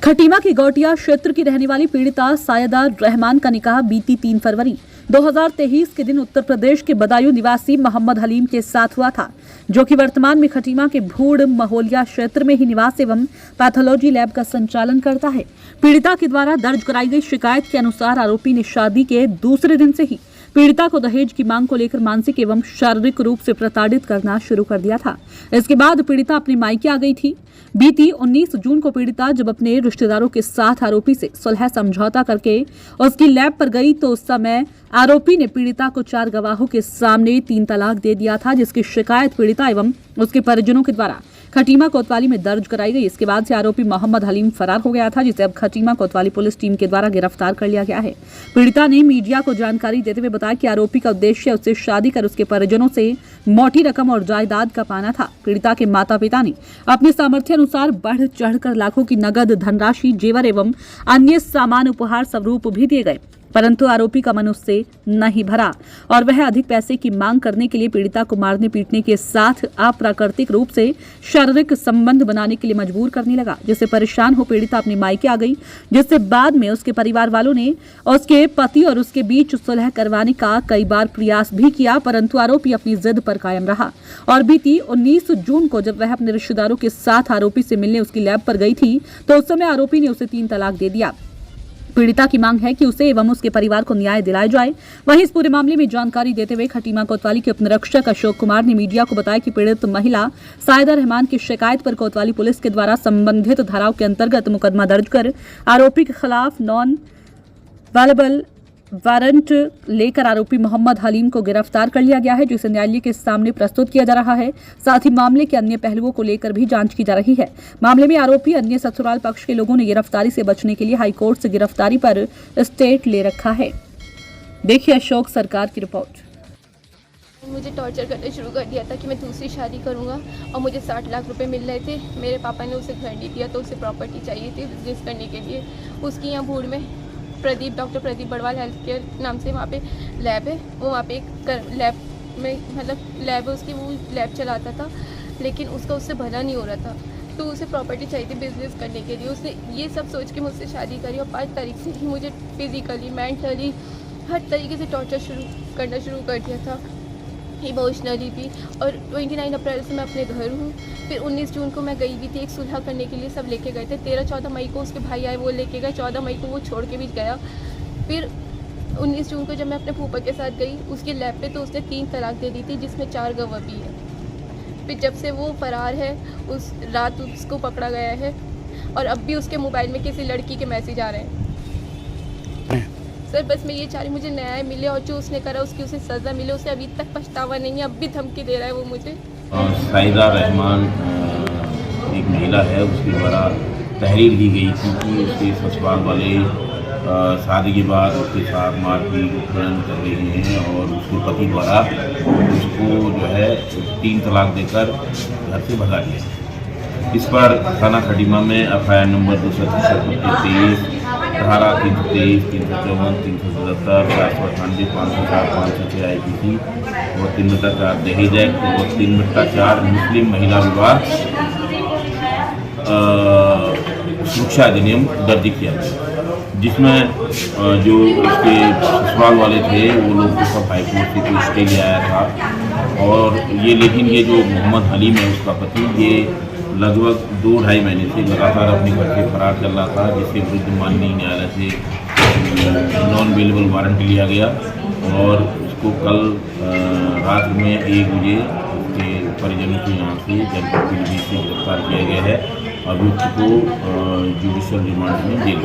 खटीमा की गौटिया क्षेत्र की रहने वाली पीड़िता सायदा रहमान का निकाह बीती 3 फरवरी 2023 के दिन उत्तर प्रदेश के बदायूं निवासी मोहम्मद हलीम के साथ हुआ था, जो कि वर्तमान में खटीमा के भूड़ महोलिया क्षेत्र में ही निवास एवं पैथोलॉजी लैब का संचालन करता है। पीड़िता के द्वारा दर्ज कराई गई शिकायत के अनुसार आरोपी ने शादी के दूसरे दिन से ही पीड़िता को दहेज की मांग को लेकर मानसिक एवं शारीरिक रूप से प्रताड़ित करना शुरू कर दिया था। इसके बाद पीड़िता अपने मायके आ गई थी। बीती 19 जून को पीड़िता जब अपने रिश्तेदारों के साथ आरोपी से सुलह समझौता करके उसकी लैब पर गई तो उस समय आरोपी ने पीड़िता को 4 गवाहों के सामने 3 तलाक दे दिया था, जिसकी शिकायत पीड़िता एवं उसके परिजनों के द्वारा खटीमा कोतवाली में दर्ज कराई गई। इसके बाद से आरोपी मोहम्मद हलीम फरार हो गया था, जिसे अब खटीमा कोतवाली पुलिस टीम के द्वारा गिरफ्तार कर लिया गया है। पीड़िता ने मीडिया को जानकारी देते हुए बताया कि आरोपी का उद्देश्य उससे शादी कर उसके परिजनों से मोटी रकम और जायदाद का पाना था। पीड़िता के माता पिता ने अपने सामर्थ्य अनुसार बढ़ चढ़कर लाखों की नगद धनराशि, जेवर एवं अन्य सामान उपहार स्वरूप भी दिए गए, परंतु आरोपी का मन उससे नहीं भरा और वह अधिक पैसे की मांग करने के लिए पीड़िता को मारने पीटने के साथ अप्राकृतिक रूप से शारीरिक संबंध बनाने के लिए मजबूर करने लगा, जिससे परेशान हो पीड़िता अपने मायके आ गई, जिससे बाद में उसके परिवार वालों ने उसके पति और उसके बीच सुलह करवाने का कई बार प्रयास भी किया, परंतु आरोपी अपनी जिद पर कायम रहा। और बीती 19 जून को जब वह अपने रिश्तेदारों के साथ आरोपी से मिलने उसकी लैब पर गई थी तो उस समय आरोपी ने उसे 3 तलाक दे दिया। पीड़िता की मांग है कि उसे एवं उसके परिवार को न्याय दिलाया जाए। वहीं इस पूरे मामले में जानकारी देते हुए खटीमा कोतवाली के उपनिरीक्षक अशोक कुमार ने मीडिया को बताया कि पीड़ित महिला सायदा रहमान की शिकायत पर कोतवाली पुलिस के द्वारा संबंधित धाराओं के अंतर्गत मुकदमा दर्ज कर आरोपी के खिलाफ नॉन अवेलेबल वारंट लेकर आरोपी मोहम्मद हलीम को गिरफ्तार कर लिया गया है, जिसे न्यायालय के सामने प्रस्तुत किया जा रहा है। साथ ही मामले के अन्य पहलुओं को लेकर भी जांच की जा रही है। मामले में आरोपी अन्य ससुराल पक्ष के लोगों ने गिरफ्तारी से बचने के लिए हाईकोर्ट से गिरफ्तारी पर स्टेट ले रखा है। देखिए अशोक सरकार की रिपोर्ट। मुझे टॉर्चर करना शुरू कर दिया था कि मैं दूसरी शादी करूंगा और मुझे 60 लाख रुपए मिल रहे थे। मेरे पापा ने उसे घर नहीं दिया तो उसे प्रॉपर्टी चाहिए थी बिजनेस करने के लिए। उसकी यहाँ भूड़ में doctor Pradeep Badwal health care नाम से वहाँ पे लैब है। वो वहाँ पे एक लैब में लैब है उसकी, वो लैब चलाता था, लेकिन उसका उससे भला नहीं हो रहा था तो उसे प्रॉपर्टी चाहिए थी बिजनेस करने के लिए। उसने ये सब सोच के मुझसे शादी करी और 5 तारीख से ही मुझे फिजिकली, मेंटली हर तरीके से टॉर्चर करना शुरू कर दिया था, इमोशनली भी। और 29 अप्रैल से मैं अपने घर हूँ। फिर 19 जून को मैं गई भी थी एक सुलह करने के लिए, सब लेके गए थे। 13-14 मई को उसके भाई आए, वो लेके गए। 14 मई को वो छोड़ के भी गया। फिर 19 जून को जब मैं अपने फूफा के साथ गई उसकी लैब पे तो उसने 3 तलाक दे दी थी, जिसमें 4 गवाह भी है। फिर जब से वो फरार है, उस रात उसको पकड़ा गया है और अब भी उसके मोबाइल में किसी लड़की के मैसेज आ रहे हैं। सर बस मैं ये चाह रही मुझे न्याय मिले और जो उसने करा उसकी उसे सज़ा मिले। उसे अभी तक पछतावा नहीं है, अब भी धमकी दे रहा है वो मुझे। सायदा रहमान एक महिला है, उसके द्वारा तहरीर दी गई थी कि उसके ससुराल वाले शादी के बाद उसके साथ मारपीट उत्पीड़न कर रहे हैं और उसके पति द्वारा उसको जो है 3 तलाक देकर घर से भगा दिया। इस पर थाना खटीमा में FIR नंबर 263 धारा 323, 354, 377, 498, 504, 506 IPC और 3/4 दहेज एक्ट और 3/4 मुस्लिम महिला विवाह सुरक्षा अधिनियम दर्ज किया गया, जिसमें जो इसके ससुराल वाले थे वो लोग तो सब हाईकोर्ट से कोई स्टे ले आया था। और ये लेकिन ये जो मोहम्मद हलीम है उसका पति, ये लगभग 2-2.5 महीने से लगातार अपने घर से फरार चल रहा था, जिसके विरुद्ध माननीय न्यायालय से नॉन अवेलेबल वारंट लिया गया और उसको कल रात में 1 बजे उसके परिजनों के यहाँ से जनपद पीलीभीत से गिरफ्तार किया गया है और उसको जुडिशियल रिमांड में जेल